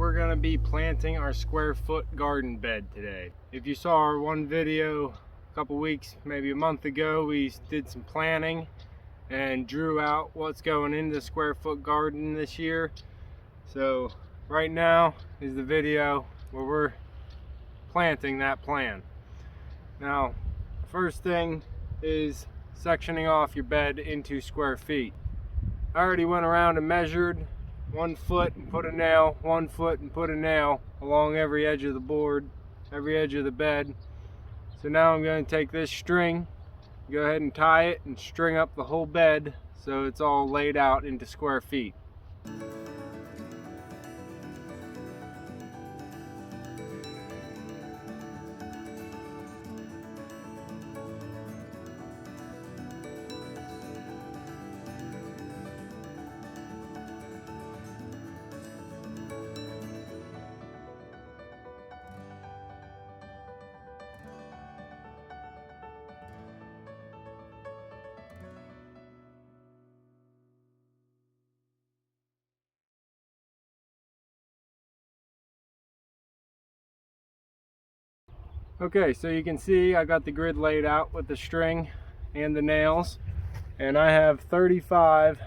we're going to be planting our square foot garden bed today. If you saw our one video a couple weeks, maybe a month ago, we did some planning and drew out what's going into the square foot garden this year. So right now is the video where we're planting that plan. Now, first thing is sectioning off your bed into square feet. I already went around and measured 1 foot and put a nail, 1 foot and put a nail along every edge of the board, every edge of the bed. So now I'm going to take this string, go ahead and tie it and string up the whole bed so it's all laid out into square feet. Okay, so you can see I got the grid laid out with the string and the nails, and I have 35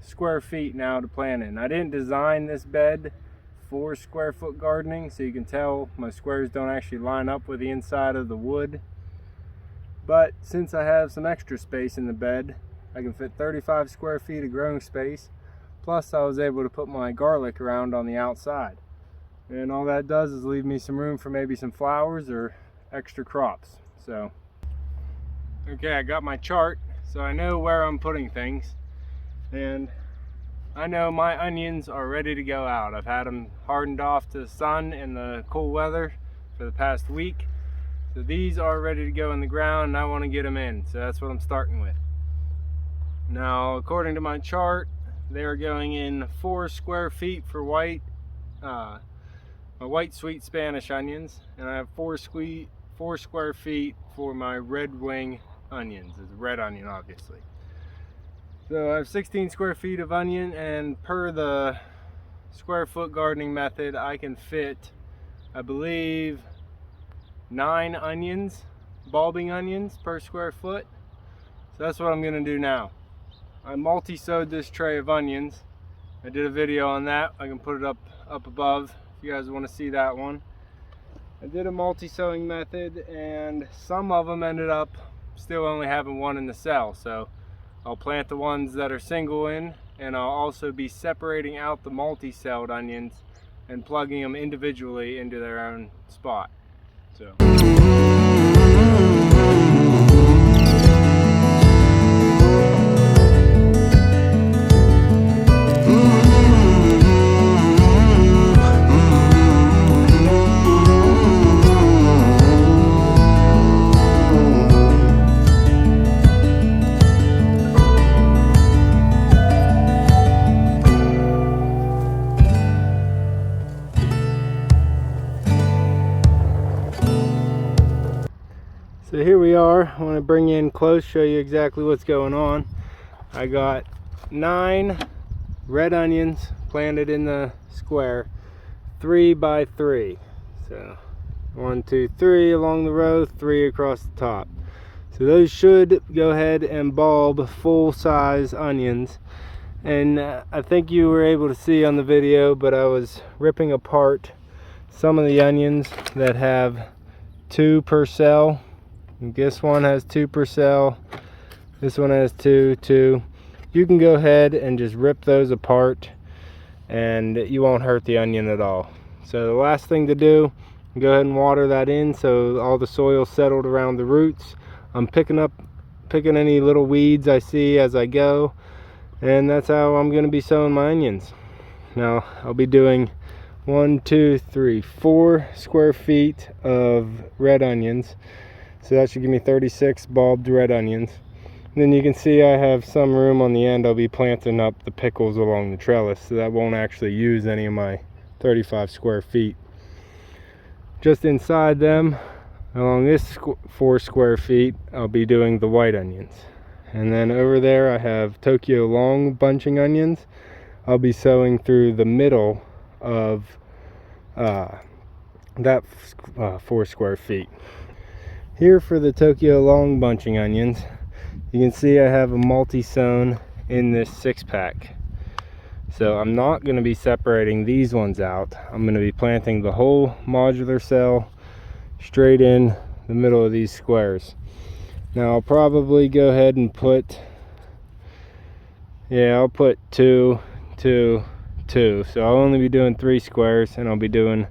square feet now to plant in. I didn't design this bed for square foot gardening, so you can tell my squares don't actually line up with the inside of the wood. But since I have some extra space in the bed, I can fit 35 square feet of growing space, plus I was able to put my garlic around on the outside. And all that does is leave me some room for maybe some flowers or extra crops. So, okay, I got my chart, so I know where I'm putting things. And I know my onions are ready to go out. I've had them hardened off to the sun and the cool weather for the past week. So these are ready to go in the ground and I want to get them in. So that's what I'm starting with. Now, according to my chart, they are going in 4 square feet for white. My white sweet Spanish onions, and I have 4 square feet for my red wing onions. It's a red onion, obviously. So I have 16 square feet of onion, and per the square foot gardening method, I can fit, I believe, 9 onions, bulbing onions per square foot. So that's what I'm going to do now. I multi-sowed this tray of onions. I did a video on that. I can put it up above. You guys want to see that one. I did a multi-sowing method, and some of them ended up still only having 1 in the cell, so I'll plant the ones that are single in, and I'll also be separating out the multi-celled onions and plugging them individually into their own spot. So here we are. I want to bring you in close, show you exactly what's going on. I got 9 red onions planted in the square, 3 by 3. So 1, 2, 3 along the row, 3 across the top. So those should go ahead and bulb full-size onions. And I think you were able to see on the video, but I was ripping apart some of the onions that have 2 per cell. This one has 2 per cell. This one has 2. You can go ahead and just rip those apart and you won't hurt the onion at all. So the last thing to do, go ahead and water that in so all the soil settled around the roots. I'm picking any little weeds I see as I go, and that's how I'm going to be sowing my onions. Now I'll be doing 1, 2, 3, 4 square feet of red onions. So that should give me 36 bulbed red onions. And then you can see I have some room on the end. I'll be planting up the pickles along the trellis, so that won't actually use any of my 35 square feet. Just inside them, along this 4 square feet, I'll be doing the white onions. And then over there I have Tokyo long bunching onions. I'll be sowing through the middle of that 4 square feet. Here for the Tokyo long bunching onions, you can see I have a multi-sown in this 6-pack. So I'm not going to be separating these ones out. I'm going to be planting the whole modular cell straight in the middle of these squares. Now I'll probably go ahead and put, I'll put 2, 2, 2. So I'll only be doing 3 squares, and I'll be doing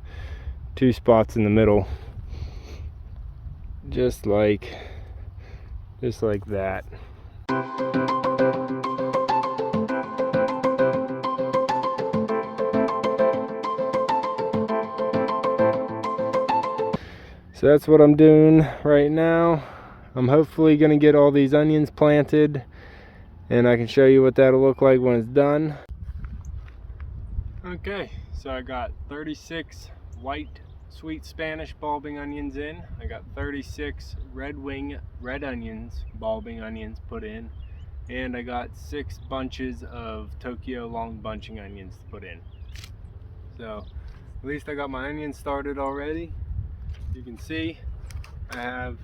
2 spots in the middle, just like that. So that's what I'm doing right now. I'm hopefully going to get all these onions planted, and I can show you what that'll look like when it's done. Okay, so I got 36 white sweet Spanish bulbing onions in. I got 36 red onions, bulbing onions put in, and I got 6 bunches of Tokyo long bunching onions to put in. So at least I got my onions started already. You can see I have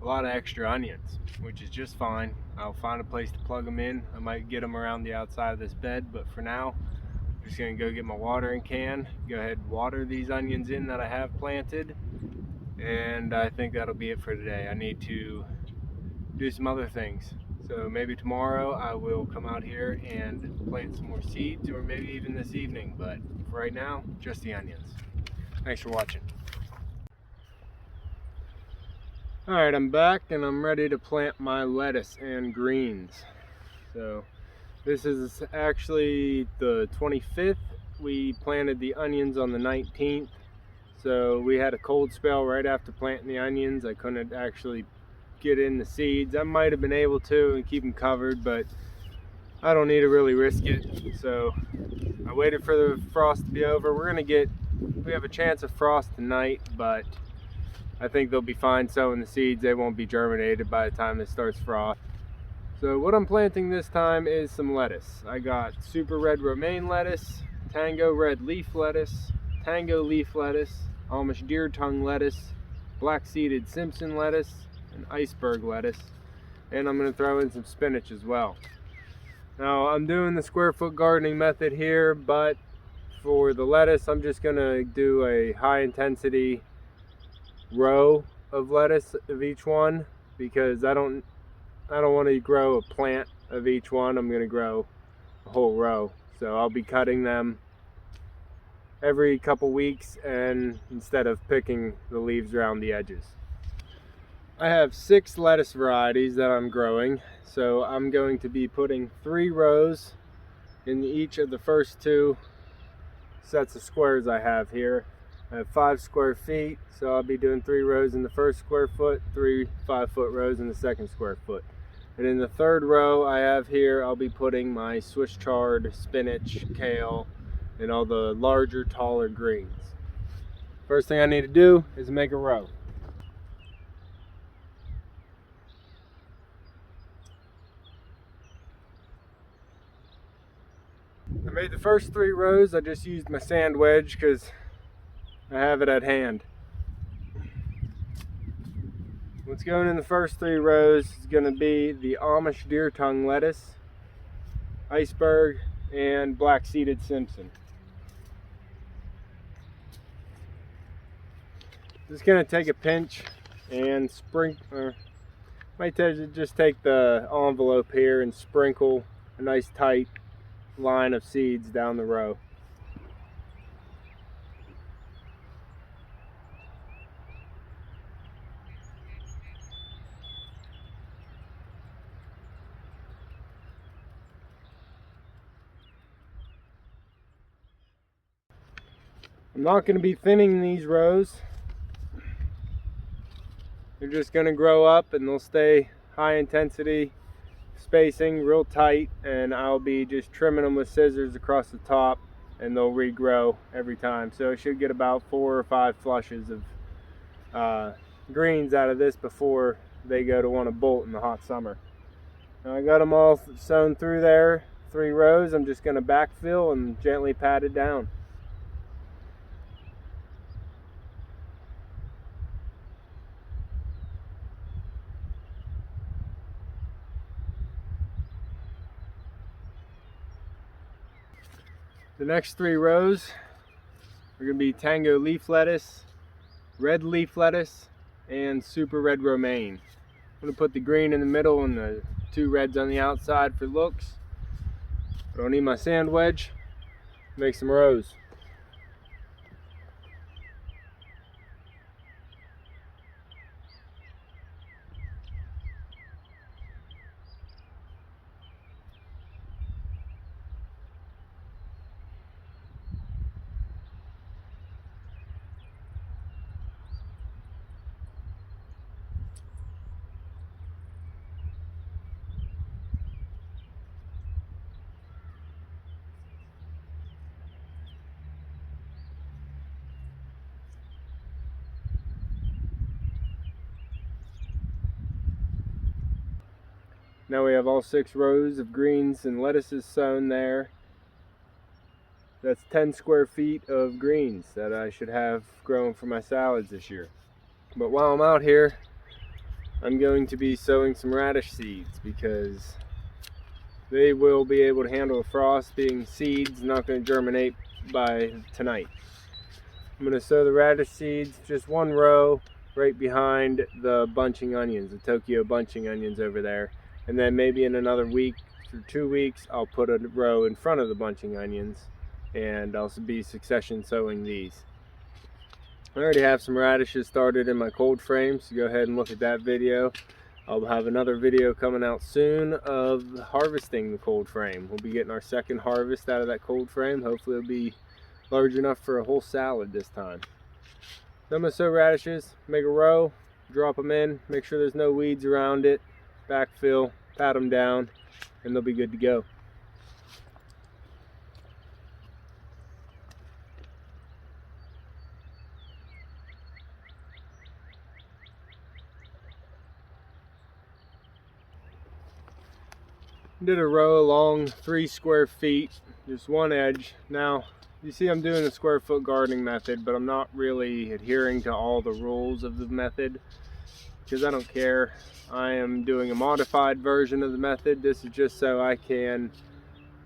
a lot of extra onions, which is just fine. I'll find a place to plug them in. I might get them around the outside of this bed, but for now I'm just gonna go get my watering can, go ahead and water these onions in that I have planted, and I think that'll be it for today. I need to do some other things, so maybe tomorrow I will come out here and plant some more seeds, or maybe even this evening, but for right now, just the onions. Thanks for watching. Alright, I'm back and I'm ready to plant my lettuce and greens. So this is actually the 25th. We planted the onions on the 19th. So we had a cold spell right after planting the onions. I couldn't actually get in the seeds. I might have been able to and keep them covered, but I don't need to really risk it. So I waited for the frost to be over. We have a chance of frost tonight, but I think they'll be fine sowing the seeds. They won't be germinated by the time it starts frost. So what I'm planting this time is some lettuce. I got super red romaine lettuce, tango red leaf lettuce, tango leaf lettuce, Amish deer tongue lettuce, black seeded Simpson lettuce, and iceberg lettuce. And I'm going to throw in some spinach as well. Now I'm doing the square foot gardening method here, but for the lettuce I'm just going to do a high intensity row of lettuce of each one, because I don't want to grow a plant of each one. I'm going to grow a whole row. So I'll be cutting them every couple weeks, and instead of picking the leaves around the edges. I have 6 lettuce varieties that I'm growing, so I'm going to be putting 3 rows in each of the first 2 sets of squares I have here. I have 5 square feet, so I'll be doing 3 rows in the first square foot, 3 5-foot rows in the second square foot. And in the third row I have here, I'll be putting my Swiss chard, spinach, kale, and all the larger, taller greens. First thing I need to do is make a row. I made the first 3 rows. I just used my sand wedge because I have it at hand. What's going in the first 3 rows is going to be the Amish deer tongue lettuce, iceberg, and black seeded Simpson. Just going to take a pinch and sprinkle, just take the envelope here and sprinkle a nice tight line of seeds down the row. I'm not going to be thinning these rows. They're just going to grow up and they'll stay high intensity spacing, real tight, and I'll be just trimming them with scissors across the top, and they'll regrow every time. So I should get about 4 or 5 flushes of greens out of this before they go to want to bolt in the hot summer. Now I got them all sown through there, 3 rows, I'm just going to backfill and gently pat it down. The next 3 rows are going to be tango leaf lettuce, red leaf lettuce, and super red romaine. I'm going to put the green in the middle and the 2 reds on the outside for looks. I don't need my sand wedge. Make some rows. Now we have all 6 rows of greens and lettuces sown there. That's 10 square feet of greens that I should have grown for my salads this year. But while I'm out here, I'm going to be sowing some radish seeds because they will be able to handle the frost. Being seeds, not going to germinate by tonight. I'm going to sow the radish seeds, just 1 row right behind the bunching onions, the Tokyo bunching onions over there. And then maybe in another week or 2 weeks, I'll put a row in front of the bunching onions, and I'll be succession sowing these. I already have some radishes started in my cold frame, so go ahead and look at that video. I'll have another video coming out soon of harvesting the cold frame. We'll be getting our 2nd harvest out of that cold frame. Hopefully it'll be large enough for a whole salad this time. So I'm going to sow radishes, make a row, drop them in, make sure there's no weeds around it, backfill, pat them down, and they'll be good to go. Did a row along 3 square feet, just 1 edge. Now you see I'm doing a square foot gardening method, but I'm not really adhering to all the rules of the method because I don't care. I am doing a modified version of the method. This is just so I can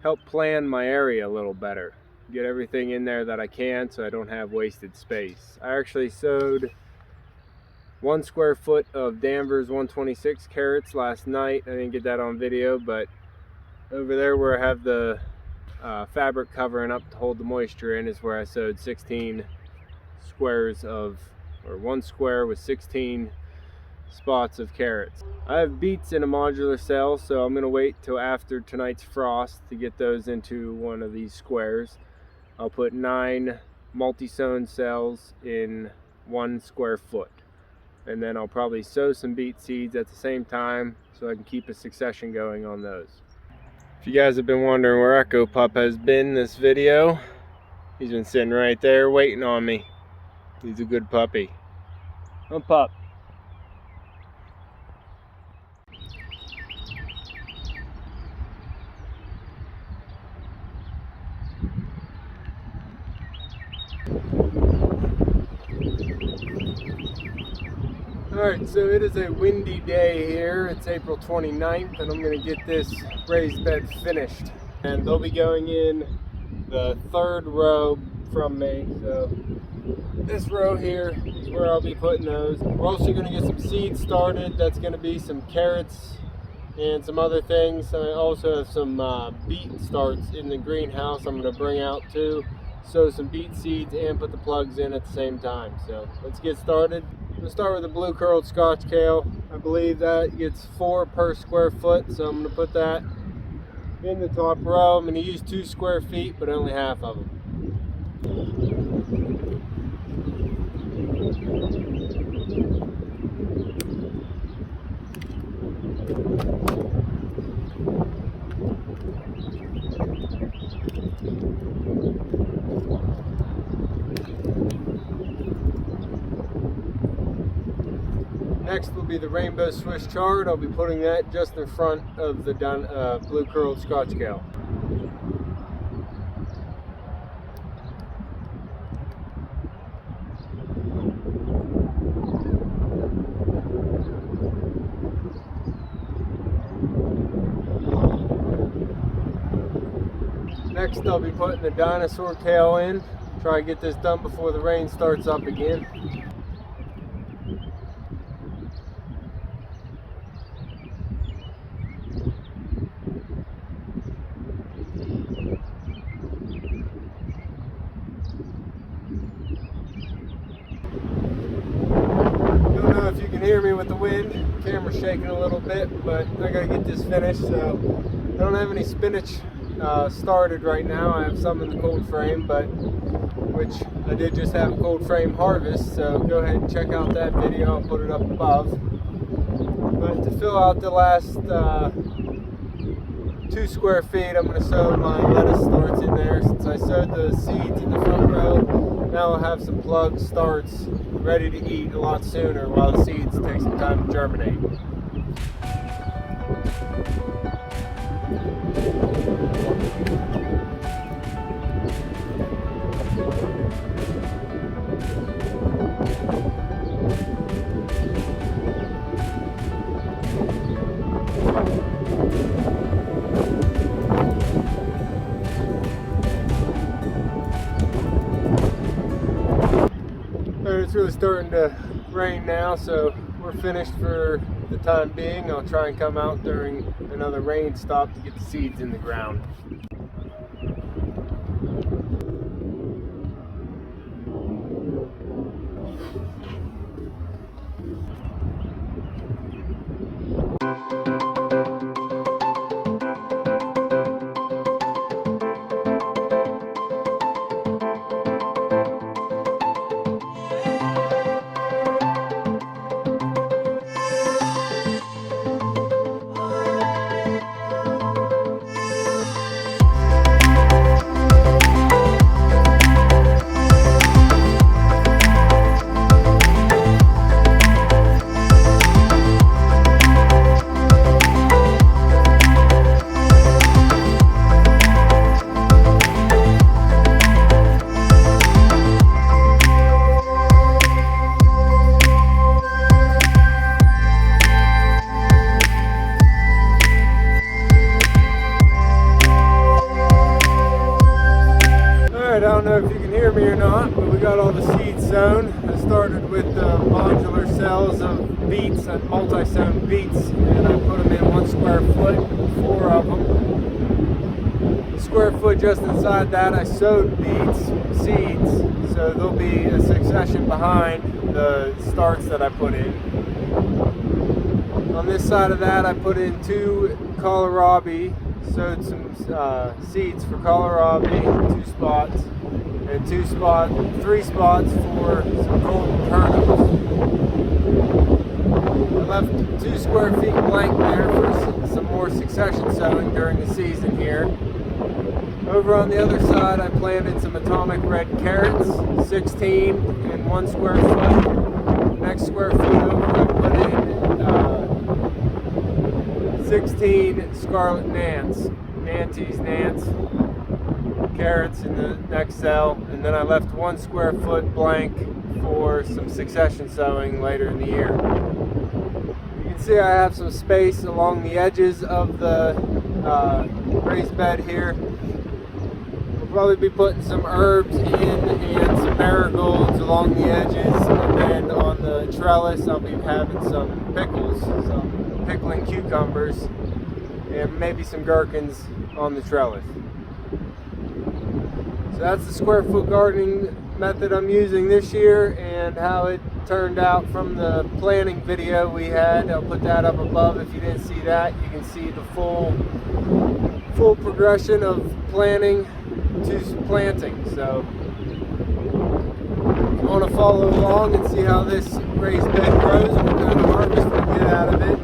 help plan my area a little better, get everything in there that I can so I don't have wasted space. I actually sowed 1 square foot of Danvers 126 carrots last night. I didn't get that on video, but over there where I have the fabric covering up to hold the moisture in is where I sowed 16 squares of, or 1 square with 16 spots of carrots. I have beets in a modular cell, so I'm going to wait till after tonight's frost to get those into one of these squares. I'll put 9 multi-sown cells in 1 square foot, and then I'll probably sow some beet seeds at the same time so I can keep a succession going on those. If you guys have been wondering where Echo Pup has been this video, he's been sitting right there waiting on me. He's a good puppy. Come Pup. Alright, so it is a windy day here. It's April 29th, and I'm going to get this raised bed finished. And they'll be going in the 3rd row from me. So this row here is where I'll be putting those. We're also going to get some seeds started. That's going to be some carrots and some other things. I also have some beet starts in the greenhouse I'm going to bring out too. Sow some beet seeds and put the plugs in at the same time. So let's get started. We'll start with the blue curled Scotch kale. I believe that gets 4 per square foot, so I'm going to put that in the top row. I'm going to use 2 square feet, but only half of them. Next will be the rainbow Swiss chard. I'll be putting that just in front of the blue curled Scotch kale. Next I'll be putting the dinosaur kale in. Try and get this done before the rain starts up again. Don't know if you can hear me with the wind. The camera's shaking a little bit, but I gotta get this finished. So I don't have any spinach started right now. I have some in the cold frame, but which I did just have a cold frame harvest, so go ahead and check out that video. I'll put it up above. But to fill out the last 2 square feet, I'm going to sow my lettuce starts in there. Since I sowed the seeds in the front row, now I'll have some plug starts ready to eat a lot sooner while the seeds take some time to germinate. It's really starting to rain now, so we're finished for the time being. I'll try and come out during another rain stop to get the seeds in the ground. I don't know if you can hear me or not, but we got all the seeds sown. I started with modular cells of beets, multi-sown beets, and I put them in 1 square foot, 4 of them. The square foot just inside that I sowed beets seeds, so there'll be a succession behind the starts that I put in. On this side of that I put in 2 kohlrabi, sowed some seeds for kohlrabi, 2 spots, and 3 spots for some golden turnips. I left 2 square feet blank there for some more succession sowing during the season here. Over on the other side I planted some atomic red carrots, 16 in 1 square foot. Next square foot over I put in 16 scarlet Nantes carrots in the next cell, and then I left 1 square foot blank for some succession sowing later in the year. You can see I have some space along the edges of the raised bed here. We'll probably be putting some herbs in and some marigolds along the edges, and then on the trellis I'll be having some pickles, some pickling cucumbers, and maybe some gherkins on the trellis. So that's the square foot gardening method I'm using this year and how it turned out from the planting video we had. I'll put that up above if you didn't see that. You can see the full progression of planting to planting. So if you want to follow along and see how this raised bed grows and what kind of harvest we get out of it,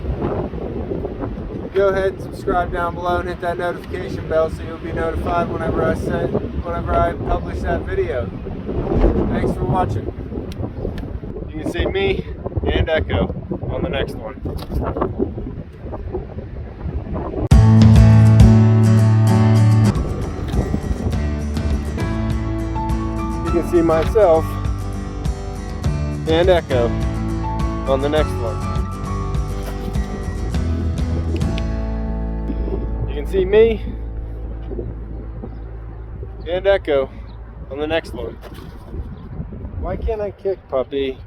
go ahead and subscribe down below and hit that notification bell so you'll be notified whenever I publish that video. Thanks for watching. You can see me and Echo on the next one. You can see myself and Echo on the next one. You can see me and echo on the next one. Why can't I kick, puppy?